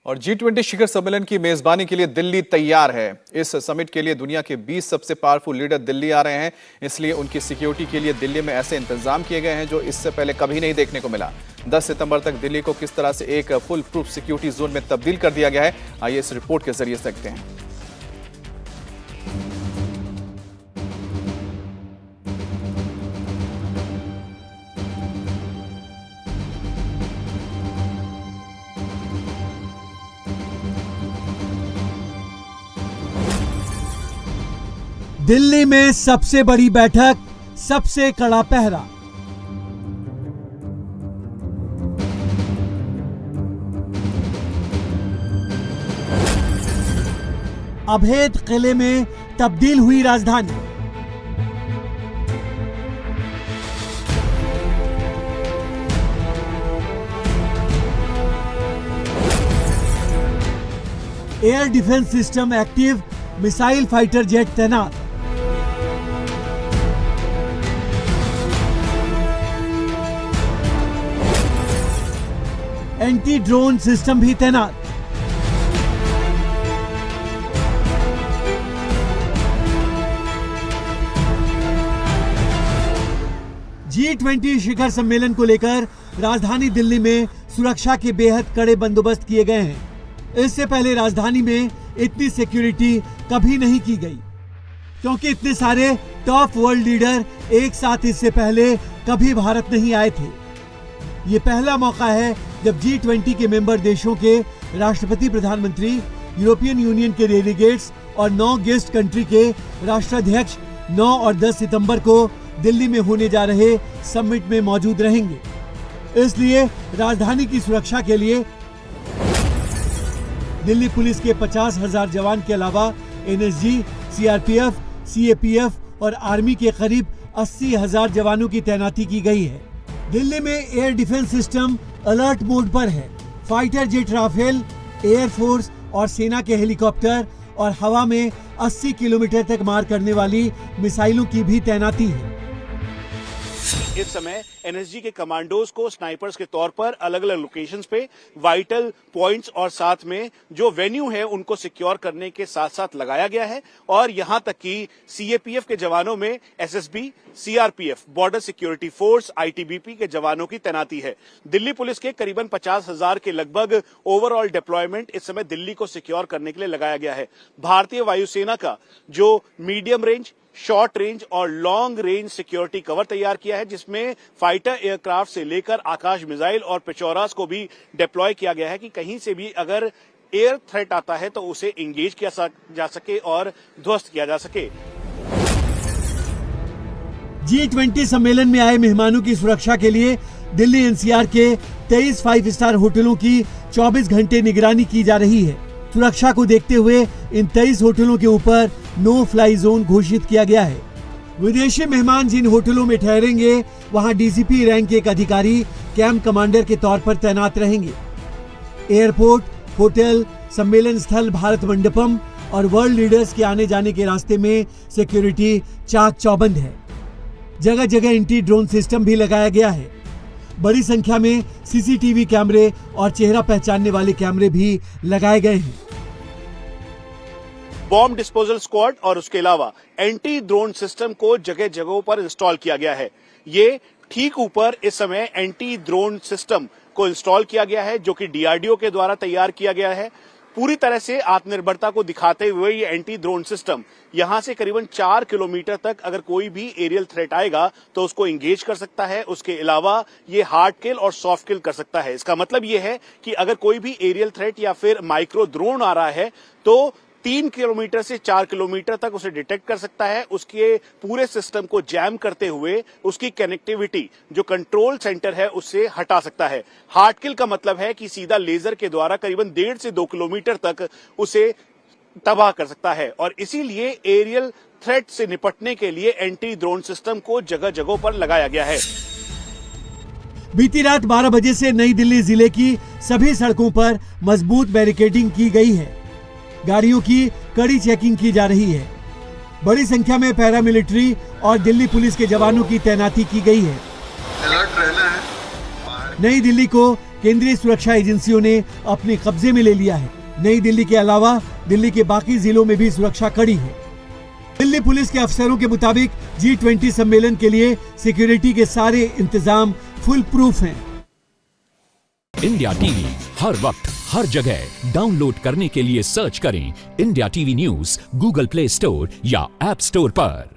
और G20 शिखर सम्मेलन की मेजबानी के लिए दिल्ली तैयार है। इस समिट के लिए दुनिया के 20 सबसे पावरफुल लीडर दिल्ली आ रहे हैं, इसलिए उनकी सिक्योरिटी के लिए दिल्ली में ऐसे इंतजाम किए गए हैं जो इससे पहले कभी नहीं देखने को मिला। 10 सितंबर तक दिल्ली को किस तरह से एक फुल प्रूफ सिक्योरिटी जोन में तब्दील कर दिया गया है, आइए इस रिपोर्ट के जरिए देखते हैं। दिल्ली में सबसे बड़ी बैठक, सबसे कड़ा पहरा। अभेद किले में तब्दील हुई राजधानी। Air defence system active, missile fighter jet तैनात। एंटी ड्रोन सिस्टम भी तैनात। G20 शिखर सम्मेलन को लेकर राजधानी दिल्ली में सुरक्षा के बेहद कड़े बंदोबस्त किए गए हैं। इससे पहले राजधानी में इतनी सिक्योरिटी कभी नहीं की गई, क्योंकि इतने सारे टॉप वर्ल्ड लीडर एक साथ इससे पहले कभी भारत नहीं आए थे। ये पहला मौका है जब G20 के मेंबर देशों के राष्ट्रपति, प्रधानमंत्री, यूरोपियन यूनियन के डेलीगेट्स और 9 गेस्ट कंट्री के राष्ट्राध्यक्ष 9 और 10 सितंबर को दिल्ली में होने जा रहे समिट में मौजूद रहेंगे। इसलिए राजधानी की सुरक्षा के लिए दिल्ली पुलिस के 50,000 जवान के अलावा NSG, CRPF, CAPF और आर्मी के करीब 80,000 जवानों की तैनाती की गई है। दिल्ली में air defence system alert mode पर है। फाइटर जेट राफेल, एयरफोर्स और सेना के हेलीकॉप्टर और हवा में 80 किलोमीटर तक मार करने वाली मिसाइलों की भी तैनाती है। इस समय NSG के कमांडोज को स्नाइपर्स के तौर पर अलग अलग लोकेशंस पे वाइटल पॉइंट्स और साथ में जो वेन्यू है उनको सिक्योर करने के साथ साथ लगाया गया है। और यहां तक कि CAPF के जवानों में SSB, CRPF, border security force, ITBP के जवानों की तैनाती है। दिल्ली पुलिस के करीबन 50,000 के लगभग ओवरऑल डिप्लॉयमेंट इस समय दिल्ली को सिक्योर करने के लिए लगाया गया है। भारतीय वायुसेना का जो मीडियम रेंज, शॉर्ट रेंज और लॉन्ग रेंज सिक्योरिटी कवर तैयार किया है, जिसमें फाइटर एयरक्राफ्ट से लेकर आकाश मिसाइल और पेचोरास को भी डिप्लॉय किया गया है कि कहीं से भी अगर एयर थ्रेट आता है तो उसे एंगेज किया जा सके और ध्वस्त किया जा सके। G20 सम्मेलन में आए मेहमानों की सुरक्षा के लिए दिल्ली NCR के 23 5 स्टार होटलों की 24 घंटे निगरानी की जा रही है। सुरक्षा को देखते हुए इन 23 होटलों के ऊपर नो फ्लाई जोन घोषित किया गया है। विदेशी मेहमान जिन होटलों में ठहरेंगे वहां DCP रैंक के एक अधिकारी कैंप कमांडर के तौर पर तैनात रहेंगे। एयरपोर्ट, होटल, सम्मेलन स्थल, भारत मंडपम और वर्ल्ड लीडर्स के आने जाने के रास्ते में सिक्योरिटी चाक चौबंद है। जगह जगह एंटी ड्रोन सिस्टम भी लगाया गया है। बड़ी संख्या में CCTV कैमरे और चेहरा पहचानने वाले कैमरे भी लगाए गए हैं। बॉम्ब डिस्पोजल स्क्वाड और उसके अलावा एंटी ड्रोन सिस्टम को जगह जगहों पर इंस्टॉल किया गया है। ये ठीक ऊपर इस समय एंटी ड्रोन सिस्टम को इंस्टॉल किया गया है, जो कि DRDO के द्वारा तैयार किया गया है। पूरी तरह से आत्मनिर्भरता को दिखाते हुए ये एंटी ड्रोन सिस्टम यहां से करीबन 4 किलोमीटर तक अगर कोई भी एरियल थ्रेट आएगा तो उसको एंगेज कर सकता है। उसके अलावा ये हार्ड किल और सॉफ्ट किल कर सकता है। इसका मतलब ये है कि अगर कोई भी एरियल थ्रेट या फिर माइक्रो ड्रोन आ रहा है तो 3 किलोमीटर से 4 किलोमीटर तक उसे डिटेक्ट कर सकता है। उसके पूरे सिस्टम को जैम करते हुए उसकी कनेक्टिविटी जो कंट्रोल सेंटर है उससे हटा सकता है। हार्ड किल का मतलब है कि सीधा लेजर के द्वारा करीबन 1.5 से 2 किलोमीटर तक उसे तबाह कर सकता है। और इसीलिए एरियल थ्रेट से निपटने के लिए एंटी ड्रोन सिस्टम को जगह जगहों पर लगाया गया है। बीती रात 12 बजे से नई दिल्ली जिले की सभी सड़कों पर मजबूत बैरिकेडिंग की गई है। गाड़ियों की कड़ी चेकिंग की जा रही है। बड़ी संख्या में पैरामिलिट्री और दिल्ली पुलिस के जवानों की तैनाती की गई है। अलर्ट रहना है। नई दिल्ली को केंद्रीय सुरक्षा एजेंसियों ने अपने कब्जे में ले लिया है। नई दिल्ली के अलावा दिल्ली के बाकी जिलों में भी सुरक्षा कड़ी है। दिल्ली पुलिस के अफसरों के मुताबिक G20 सम्मेलन के लिए सिक्योरिटी के सारे इंतजाम फुल प्रूफ हैं। इंडिया टीवी हर वक्त हर जगह डाउनलोड करने के लिए सर्च करें India TV news Google play store या ऐप स्टोर पर।